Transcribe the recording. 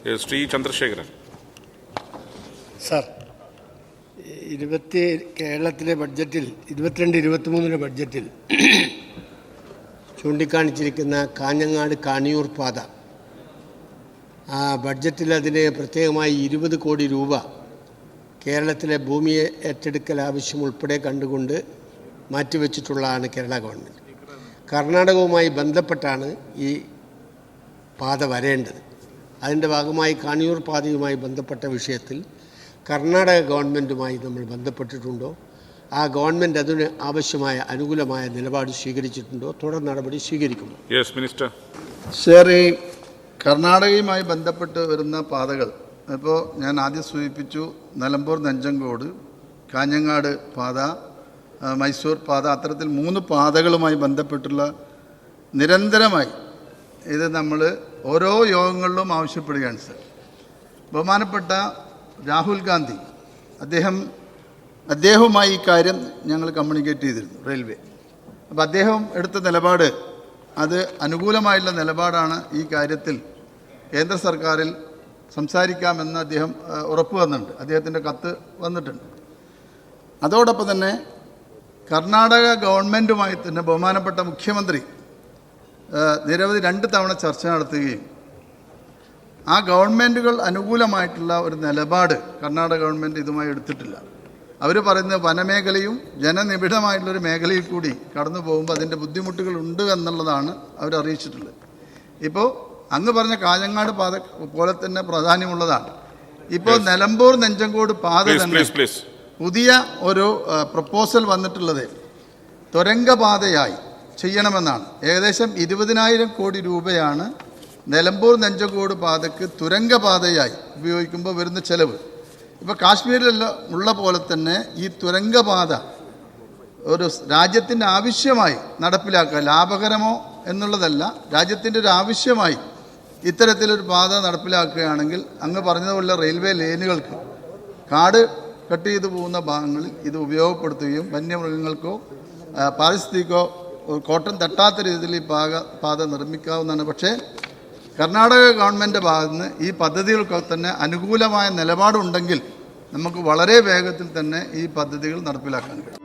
Shri Chandrasekharan. Sir, കേരളത്തിലെ ബഡ്ജറ്റിൽ 22-23 ബഡ്ജറ്റിൽ ചൂണ്ടിക്കാണിച്ചിരിക്കുന്ന കാഞ്ഞങ്ങാട് കാണിയൂർ പാത, ആ ബഡ്ജറ്റിൽ അതിന് പ്രത്യേകമായി 20 കോടി രൂപ കേരളത്തിലെ ഭൂമി ഏറ്റെടുക്കൽ ആവശ്യം ഉൾപ്പെടെ കണ്ടുകൊണ്ട് മാറ്റിവെച്ചിട്ടുള്ളതാണ് കേരള ഗവൺമെൻറ്. കർണാടകവുമായി ബന്ധപ്പെട്ടാണ് ഈ പാത വരേണ്ടത്. അതിൻ്റെ ഭാഗമായി കാണിയൂർ പാതയുമായി ബന്ധപ്പെട്ട വിഷയത്തിൽ കർണാടക ഗവൺമെൻറ്റുമായി നമ്മൾ ബന്ധപ്പെട്ടിട്ടുണ്ടോ? ആ ഗവൺമെൻറ് അതിന് ആവശ്യമായ അനുകൂലമായ നിലപാട് സ്വീകരിച്ചിട്ടുണ്ടോ? തുടർ നടപടി സ്വീകരിക്കുമോ? Yes minister. സർ, ഈ കർണാടകയുമായി ബന്ധപ്പെട്ട് വരുന്ന പാതകൾ ഇപ്പോൾ ഞാൻ ആദ്യം സൂചിപ്പിച്ചു. നിലമ്പൂർ നെഞ്ചങ്കോട്, കാഞ്ഞങ്ങാട് പാത, മൈസൂർ പാത, അത്തരത്തിൽ 3 പാതകളുമായി ബന്ധപ്പെട്ടുള്ള നിരന്തരമായി ഇത് നമ്മൾ ഓരോ യോഗങ്ങളിലും ആവശ്യപ്പെടുകയാണ്. സർ, ബഹുമാനപ്പെട്ട രാഹുൽ ഗാന്ധി അദ്ദേഹവുമായി ഈ കാര്യം ഞങ്ങൾ കമ്മ്യൂണിക്കേറ്റ് ചെയ്തിരുന്നു, റെയിൽവേ. അപ്പോൾ അദ്ദേഹം എടുത്ത നിലപാട് അത് അനുകൂലമായുള്ള നിലപാടാണ്. ഈ കാര്യത്തിൽ കേന്ദ്ര സർക്കാരിൽ സംസാരിക്കാമെന്ന് അദ്ദേഹം ഉറപ്പ് വന്നിട്ടുണ്ട്. അദ്ദേഹത്തിൻ്റെ കത്ത് വന്നിട്ടുണ്ട്. അതോടൊപ്പം തന്നെ കർണാടക ഗവൺമെൻറ്റുമായി തന്നെ ബഹുമാനപ്പെട്ട മുഖ്യമന്ത്രി നിരവധി 2 തവണ ചർച്ച നടത്തുകയും ആ ഗവൺമെൻറ്റുകൾ അനുകൂലമായിട്ടുള്ള ഒരു നിലപാട് കർണാടക ഗവൺമെൻറ് ഇതുമായി എടുത്തിട്ടില്ല. അവർ പറയുന്നത് വനമേഖലയും ജനനിബിഡമായിട്ടുള്ളൊരു മേഖലയിൽ കൂടി കടന്നു പോകുമ്പോൾ അതിൻ്റെ ബുദ്ധിമുട്ടുകൾ ഉണ്ട് എന്നുള്ളതാണ് അവർ അറിയിച്ചിട്ടുള്ളത്. ഇപ്പോൾ അങ്ങ് പറഞ്ഞ കാഞ്ഞങ്ങാട് പാത പോലെ തന്നെ പ്രാധാന്യമുള്ളതാണ്. ഇപ്പോൾ നിലമ്പൂർ നെഞ്ചങ്കോട് പാത തന്നെ പുതിയ ഒരു പ്രപ്പോസൽ വന്നിട്ടുള്ളത് തുരങ്കപാതയായി ചെയ്യണമെന്നാണ്. ഏകദേശം 20,000 കോടി രൂപയാണ് നിലമ്പൂർ നെഞ്ചങ്കോട് പാതയ്ക്ക് തുരങ്കപാതയായി ഉപയോഗിക്കുമ്പോൾ വരുന്ന ചെലവ്. ഇപ്പോൾ കാശ്മീരിലെല്ലാം ഉള്ള പോലെ തന്നെ ഈ തുരങ്കപാത ഒരു രാജ്യത്തിൻ്റെ ആവശ്യമായി നടപ്പിലാക്കുക, ലാഭകരമോ എന്നുള്ളതല്ല, രാജ്യത്തിൻ്റെ ഒരു ആവശ്യമായി ഇത്തരത്തിലൊരു പാത നടപ്പിലാക്കുകയാണെങ്കിൽ അങ്ങ് പറഞ്ഞതുപോലെ റെയിൽവേ ലൈനുകൾക്ക് കാട് കട്ട് ചെയ്തു പോകുന്ന ഭാഗങ്ങളിൽ ഇത് ഉപയോഗപ്പെടുത്തുകയും വന്യമൃഗങ്ങൾക്കോ പാരിസ്ഥിതിക്കോ കോട്ടം തട്ടാത്ത രീതിയിൽ ഈ പാത നിർമ്മിക്കാവുന്നതാണ്. പക്ഷേ കർണാടക ഗവൺമെൻറ് ഭാഗത്ത് നിന്ന് ഈ പദ്ധതികൾക്കൊക്കെ തന്നെ അനുകൂലമായ നിലപാടുണ്ടെങ്കിൽ നമുക്ക് വളരെ വേഗത്തിൽ തന്നെ ഈ പദ്ധതികൾ നടപ്പിലാക്കാൻ കഴിയും.